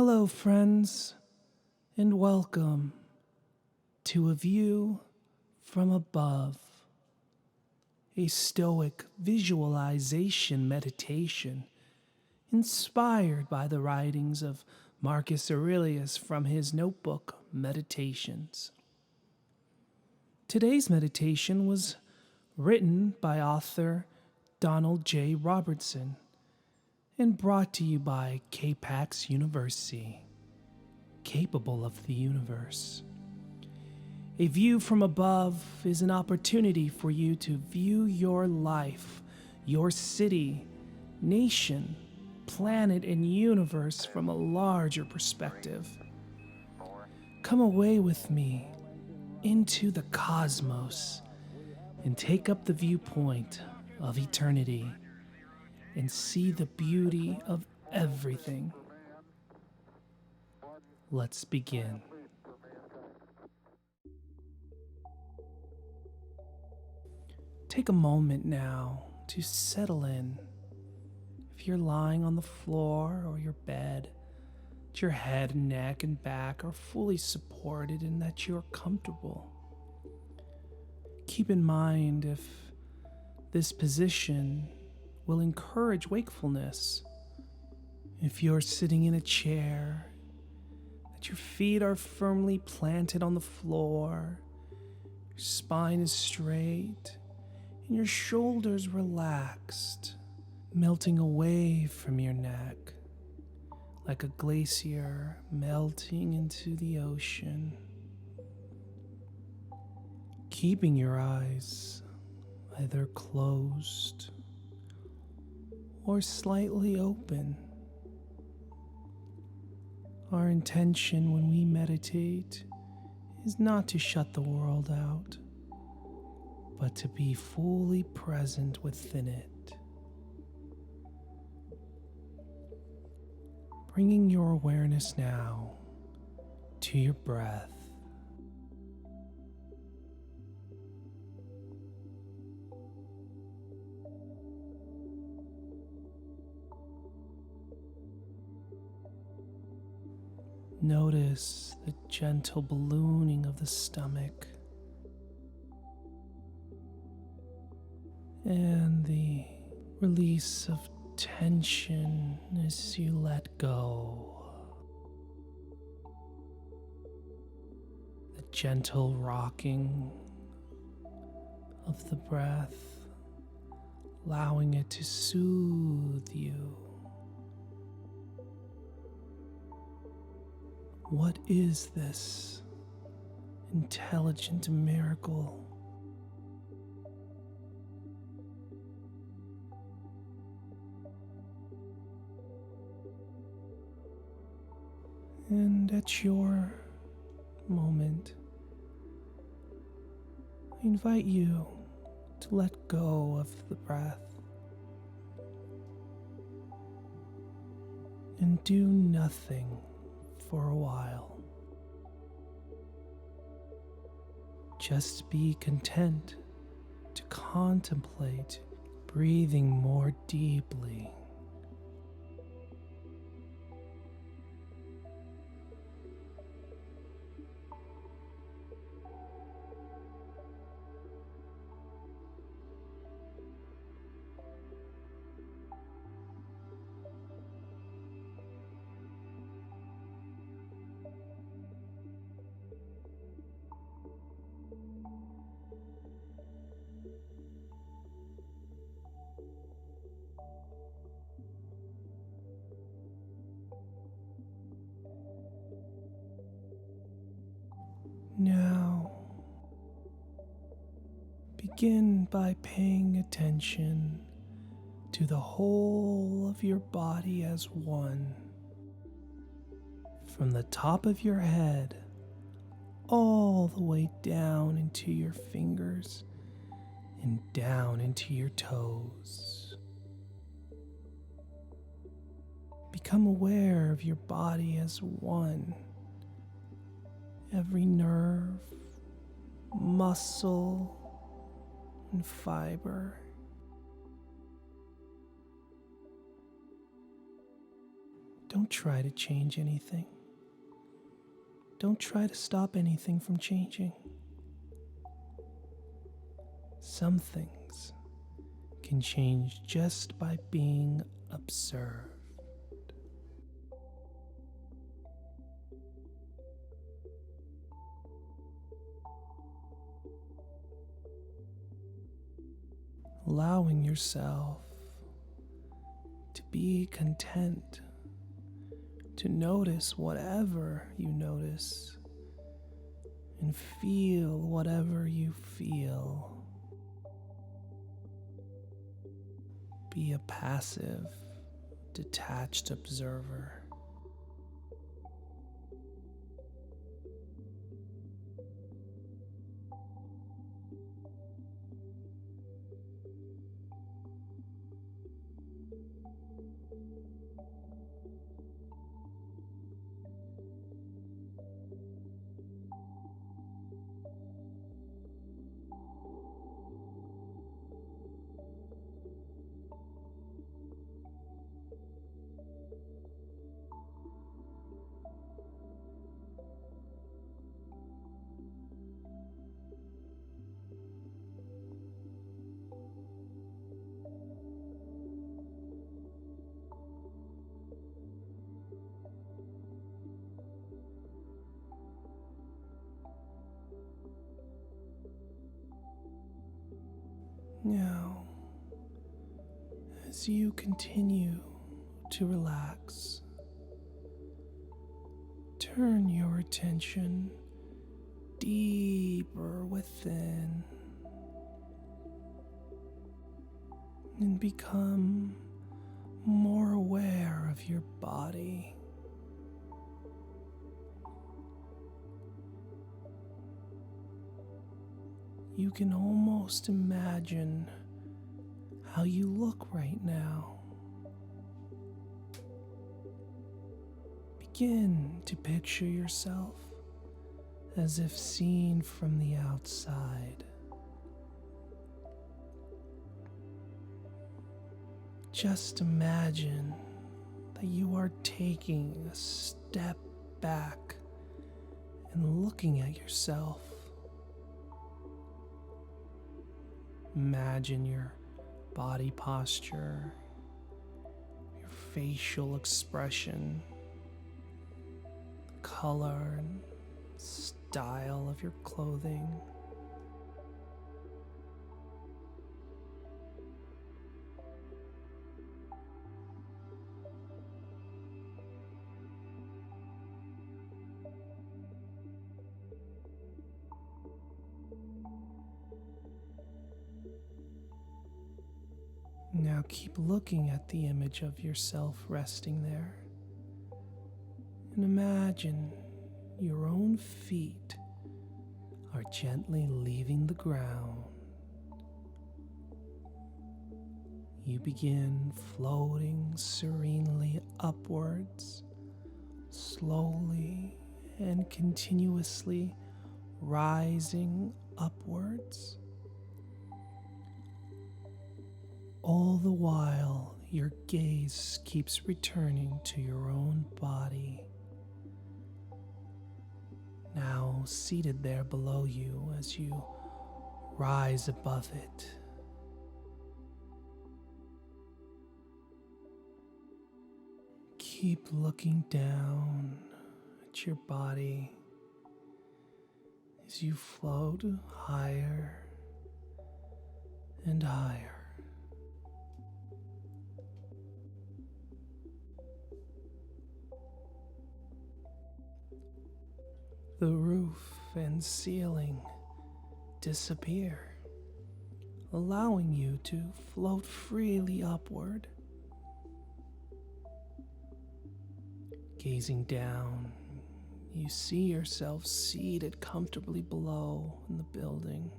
Hello, friends, and welcome to A View from Above, a Stoic visualization meditation inspired by the writings of Marcus Aurelius from his notebook, Meditations. Today's meditation was written by author Donald J. Robertson and brought to you by Capax Universi, capable of the universe. A view from above is an opportunity for you to view your life, your city, nation, planet, and universe from a larger perspective. Come away with me into the cosmos and take up the viewpoint of eternity and see the beauty of everything. Let's begin. Take a moment now to settle in. If you're lying on the floor or your bed, that your head, neck, and back are fully supported and that you're comfortable. Keep in mind if this position will encourage wakefulness. If you're sitting in a chair, that your feet are firmly planted on the floor, your spine is straight, and your shoulders relaxed, melting away from your neck like a glacier melting into the ocean. Keeping your eyes either closed or slightly open. Our intention when we meditate is not to shut the world out, but to be fully present within it. Bringing your awareness now to your breath. Notice the gentle ballooning of the stomach and the release of tension as you let go. The gentle rocking of the breath, allowing it to soothe you. What is this intelligent miracle? And at your moment, I invite you to let go of the breath and do nothing for a while. Just be content to contemplate breathing more deeply. Now, begin by paying attention to the whole of your body as one, from the top of your head all the way down into your fingers and down into your toes. Become aware of your body as one. Every nerve, muscle, and fiber. Don't try to change anything. Don't try to stop anything from changing. Some things can change just by being observed. Allowing yourself to be content, to notice whatever you notice, and feel whatever you feel. Be a passive, detached observer. Now, as you continue to relax, turn your attention deeper within and become more aware of your body. You can almost imagine how you look right now. Begin to picture yourself as if seen from the outside. Just imagine that you are taking a step back and looking at yourself. Imagine your body posture, your facial expression, color and style of your clothing. Now keep looking at the image of yourself resting there, and imagine your own feet are gently leaving the ground. You begin floating serenely upwards, slowly and continuously rising upwards. All the while, your gaze keeps returning to your own body, now seated there below you as you rise above it. Keep looking down at your body as you float higher and higher. The roof and ceiling disappear, allowing you to float freely upward. Gazing down, you see yourself seated comfortably below in the building,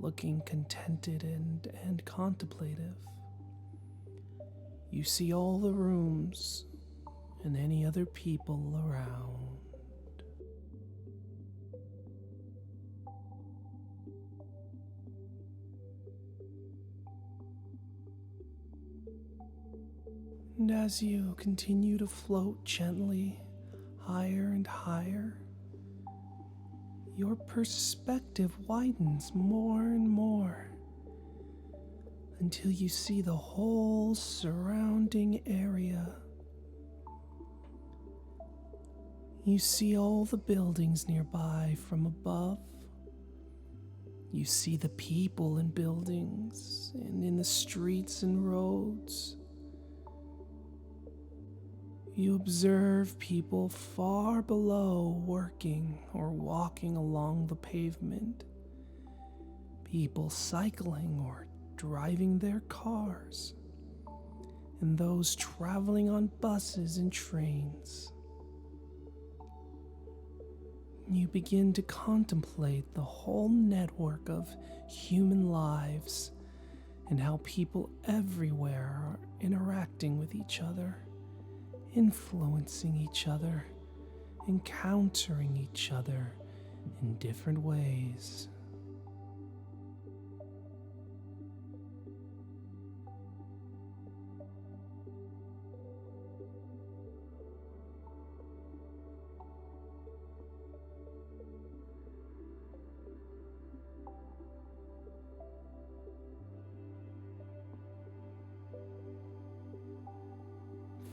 looking contented and contemplative. You see all the rooms and any other people around. And as you continue to float gently higher and higher, your perspective widens more and more until you see the whole surrounding area. You see all the buildings nearby from above. You see the people in buildings and in the streets and roads. You observe people far below working or walking along the pavement, people cycling or driving their cars, and those traveling on buses and trains. You begin to contemplate the whole network of human lives and how people everywhere are interacting with each other, influencing each other, encountering each other in different ways.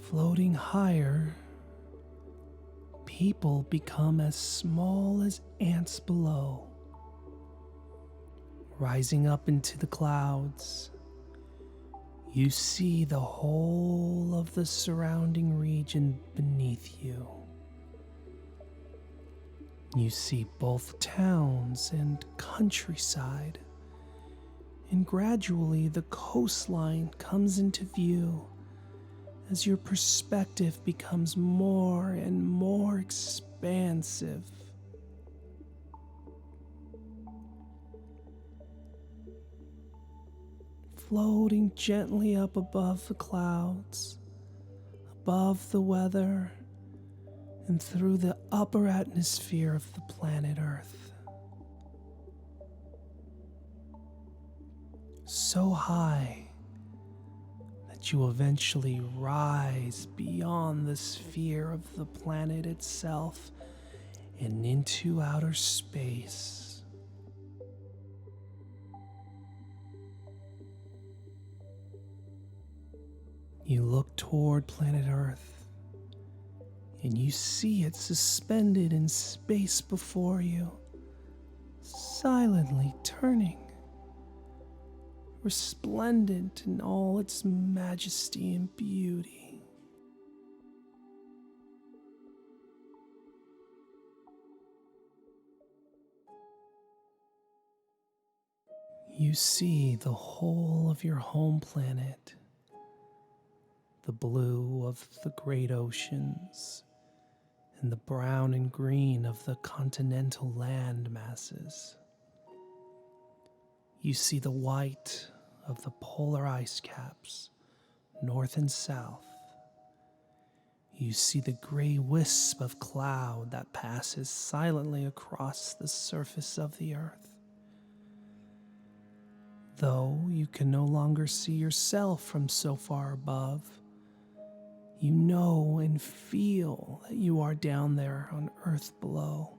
Floating higher, people become as small as ants below. Rising up into the clouds, you see the whole of the surrounding region beneath you. You see both towns and countryside, and gradually the coastline comes into view as your perspective becomes more and more expansive. Floating gently up above the clouds, above the weather, and through the upper atmosphere of the planet Earth. So high that you eventually rise beyond the sphere of the planet itself and into outer space. You look toward planet Earth, and you see it suspended in space before you, silently turning, resplendent in all its majesty and beauty. You see the whole of your home planet, the blue of the great oceans, and the brown and green of the continental land masses. You see the white of the polar ice caps, north and south. You see the gray wisp of cloud that passes silently across the surface of the earth. Though you can no longer see yourself from so far above, you know and feel that you are down there on earth below,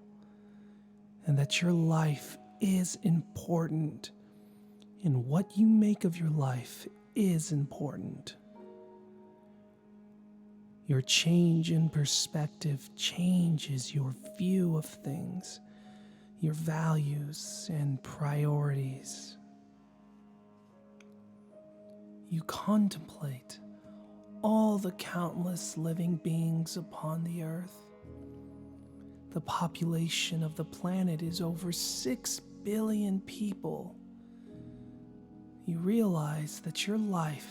and that your life is important, and what you make of your life is important. Your change in perspective changes your view of things, your values and priorities. You contemplate all the countless living beings upon the earth. The population of the planet is over 6 billion people. You realize that your life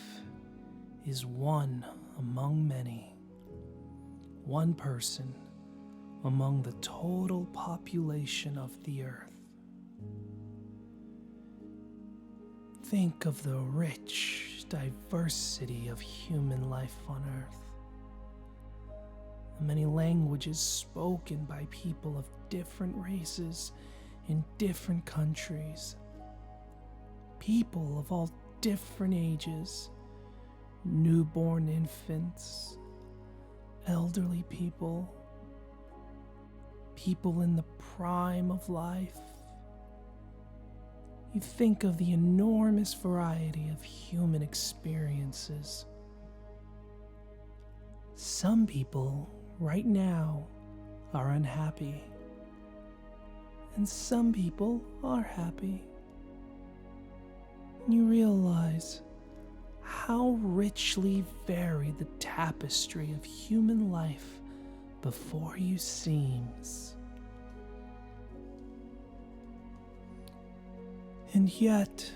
is one among many, one person among the total population of the earth. Think of the rich diversity of human life on earth. The many languages spoken by people of different races in different countries. People of all different ages, newborn infants, elderly people, people in the prime of life. You think of the enormous variety of human experiences. Some people, right now, are unhappy, and some people are happy. And you realize how richly varied the tapestry of human life before you seems. And yet,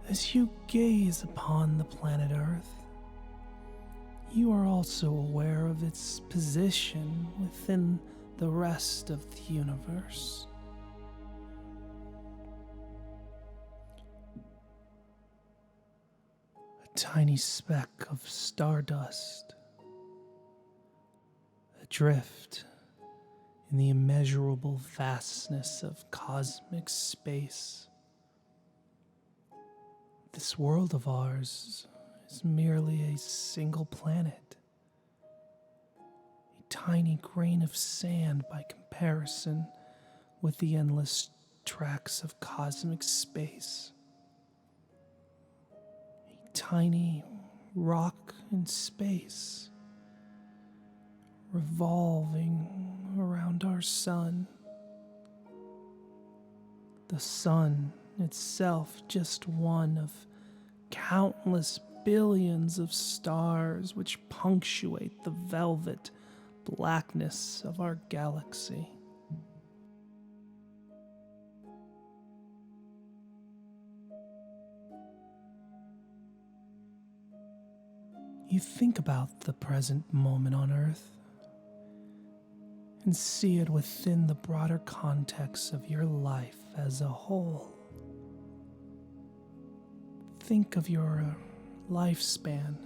as you gaze upon the planet Earth, you are also aware of its position within the rest of the universe. A tiny speck of stardust, adrift in the immeasurable vastness of cosmic space. This world of ours is merely a single planet, a tiny grain of sand by comparison with the endless tracts of cosmic space, a tiny rock in space, revolving around our sun. The sun itself just one of countless billions of stars which punctuate the velvet blackness of our galaxy. You think about the present moment on Earth and see it within the broader context of your life as a whole. Think of your lifespan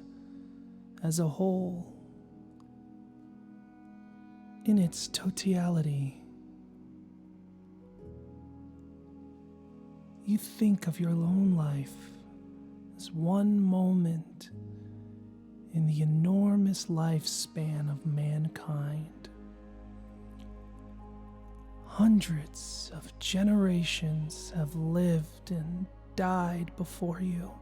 as a whole, in its totality. You think of your own life as one moment in the enormous lifespan of mankind. Hundreds of generations have lived and died before you,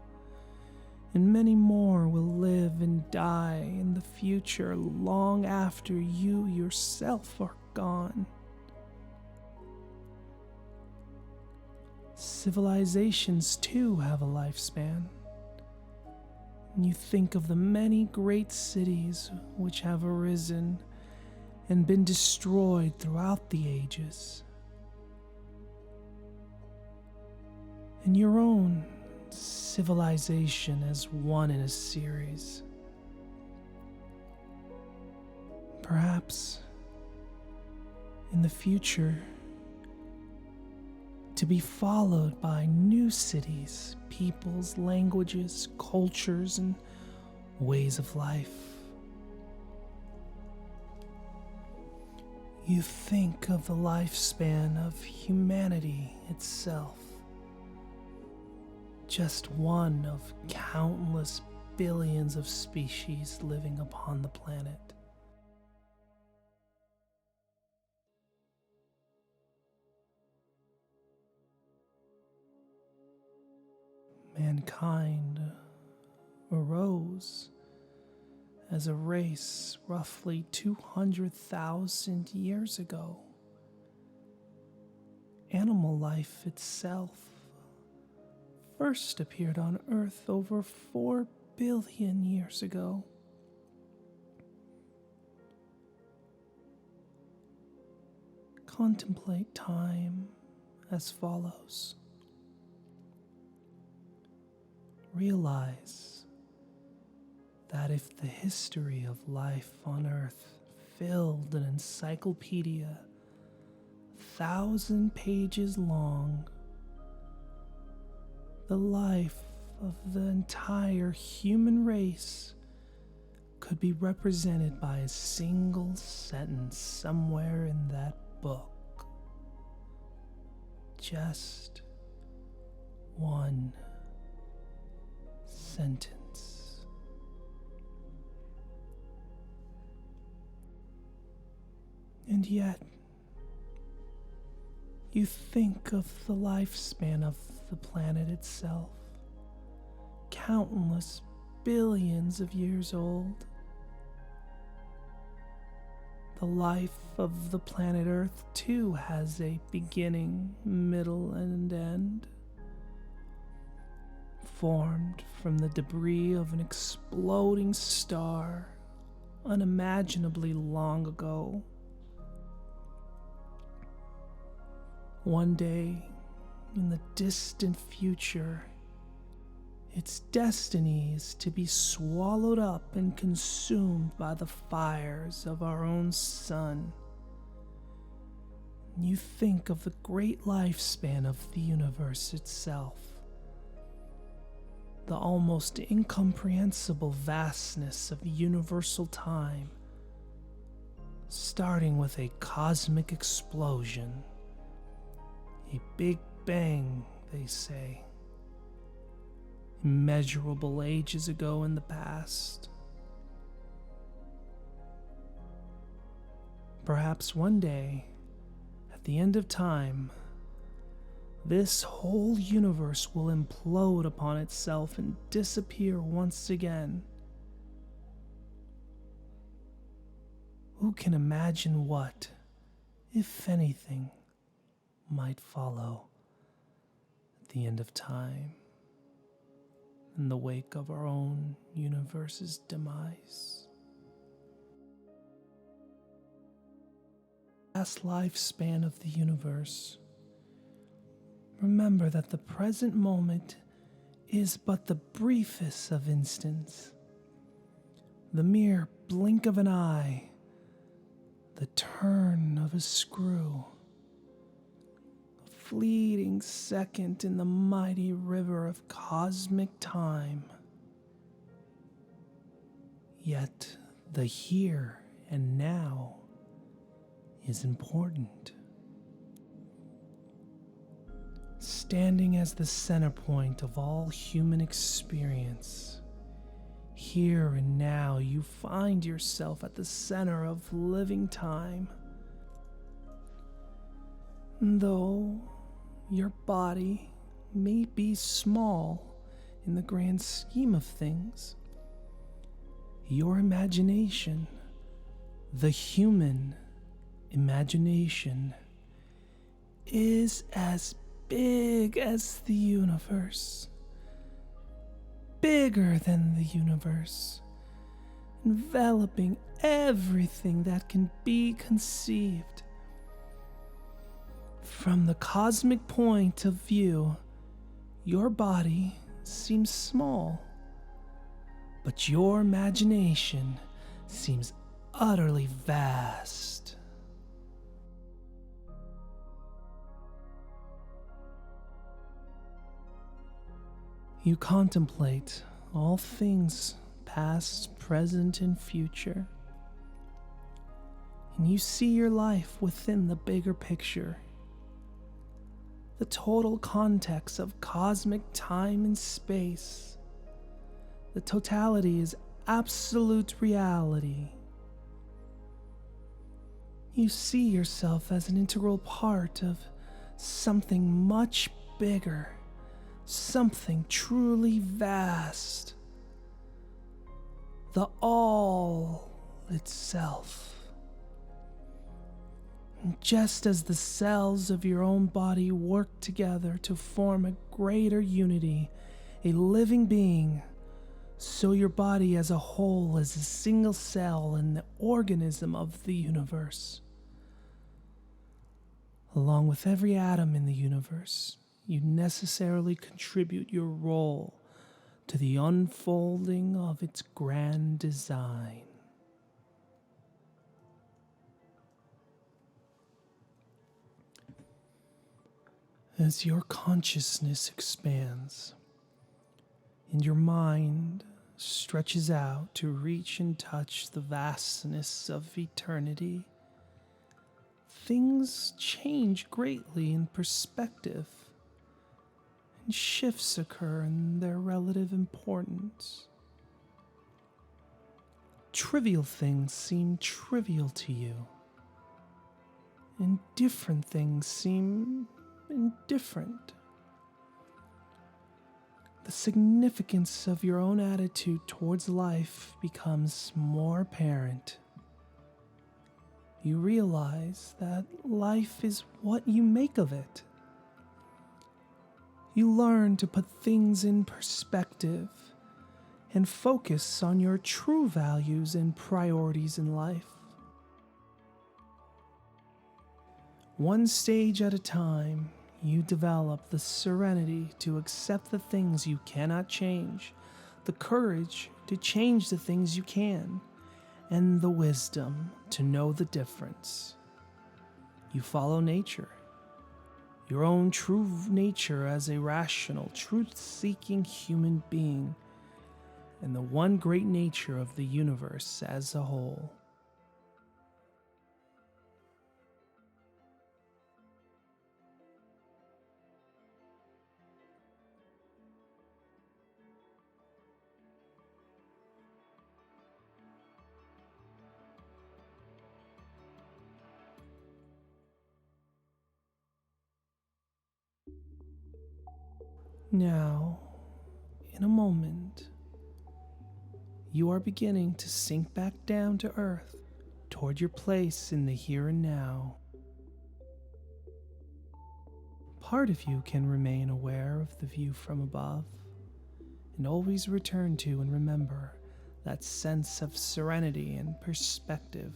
and many more will live and die in the future long after you yourself are gone. Civilizations too have a lifespan. And you think of the many great cities which have arisen and been destroyed throughout the ages. And your own civilization as one in a series. Perhaps in the future, to be followed by new cities, peoples, languages, cultures, and ways of life. You think of the lifespan of humanity itself, just one of countless billions of species living upon the planet. Mankind arose as a race roughly 200,000 years ago. Animal life itself first appeared on Earth over 4 billion years ago. Contemplate time as follows. Realize that if the history of life on Earth filled an encyclopedia 1,000 pages long, the life of the entire human race could be represented by a single sentence somewhere in that book. Just one sentence. And yet, you think of the lifespan of the planet itself, countless billions of years old. The life of the planet Earth too has a beginning, middle, and end, formed from the debris of an exploding star unimaginably long ago. One day, in the distant future, its destiny is to be swallowed up and consumed by the fires of our own sun. You think of the great lifespan of the universe itself, the almost incomprehensible vastness of universal time, starting with a cosmic explosion, a big bang, they say, immeasurable ages ago in the past. Perhaps one day, at the end of time, this whole universe will implode upon itself and disappear once again. Who can imagine what, if anything, might follow at the end of time, in the wake of our own universe's demise? Last lifespan of the universe. Remember that the present moment is but the briefest of instants, the mere blink of an eye, the turn of a screw, a fleeting second in the mighty river of cosmic time. Yet the here and now is important. Standing as the center point of all human experience, here and now you find yourself at the center of living time. Though your body may be small in the grand scheme of things, your imagination, the human imagination, is as big as the universe, bigger than the universe, enveloping everything that can be conceived. From the cosmic point of view, your body seems small, but your imagination seems utterly vast. You contemplate all things past, present, and future, and you see your life within the bigger picture, the total context of cosmic time and space. The totality is absolute reality. You see yourself as an integral part of something much bigger, something truly vast, the all itself. And just as the cells of your own body work together to form a greater unity, a living being, so your body as a whole is a single cell in the organism of the universe. Along with every atom in the universe, you necessarily contribute your role to the unfolding of its grand design. As your consciousness expands and your mind stretches out to reach and touch the vastness of eternity, things change greatly in perspective, and shifts occur in their relative importance. Trivial things seem trivial to you, and different things seem indifferent. The significance of your own attitude towards life becomes more apparent. You realize that life is what you make of it. You learn to put things in perspective and focus on your true values and priorities in life. One stage at a time, you develop the serenity to accept the things you cannot change, the courage to change the things you can, and the wisdom to know the difference. You follow nature, your own true nature as a rational, truth-seeking human being, and the one great nature of the universe as a whole. Now, in a moment, you are beginning to sink back down to earth toward your place in the here and now. Part of you can remain aware of the view from above and always return to and remember that sense of serenity and perspective.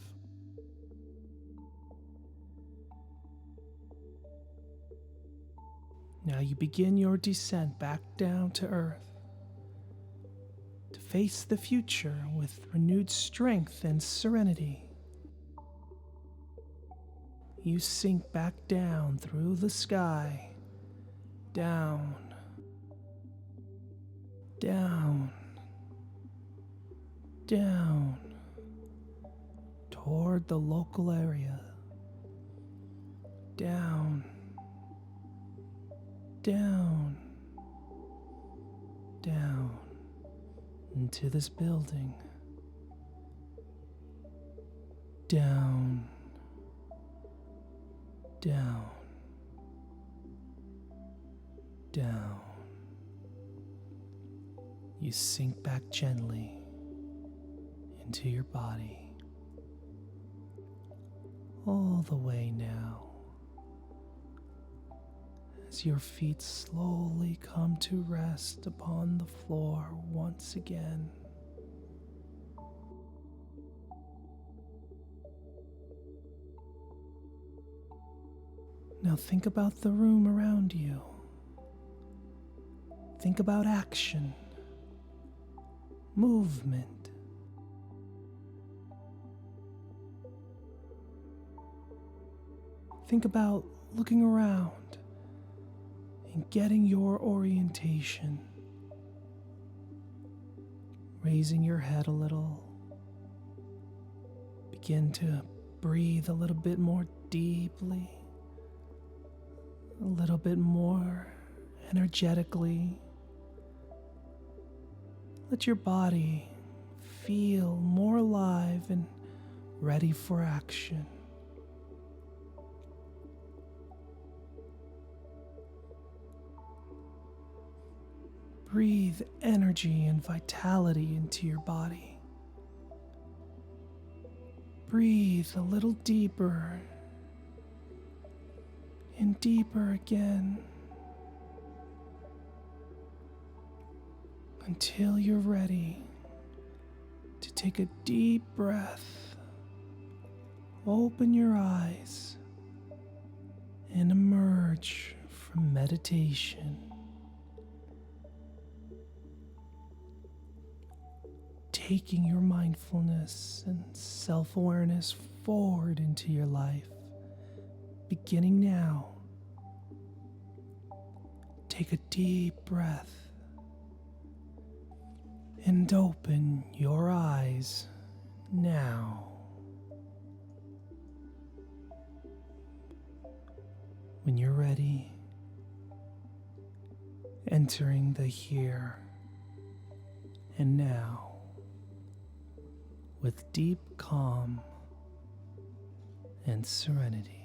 Now you begin your descent back down to earth to face the future with renewed strength and serenity. You sink back down through the sky, down, down, down, toward the local area, down, down, down, into this building, down, down, down. You sink back gently into your body, all the way now, as your feet slowly come to rest upon the floor once again. Now think about the room around you. Think about action, movement. Think about looking around and getting your orientation. Raising your head a little. Begin to breathe a little bit more deeply, a little bit more energetically. Let your body feel more alive and ready for action. Breathe energy and vitality into your body. Breathe a little deeper and deeper again until you're ready to take a deep breath. Open your eyes and emerge from meditation. Taking your mindfulness and self-awareness forward into your life, beginning now. Take a deep breath and open your eyes now. When you're ready, entering the here and now with deep calm and serenity.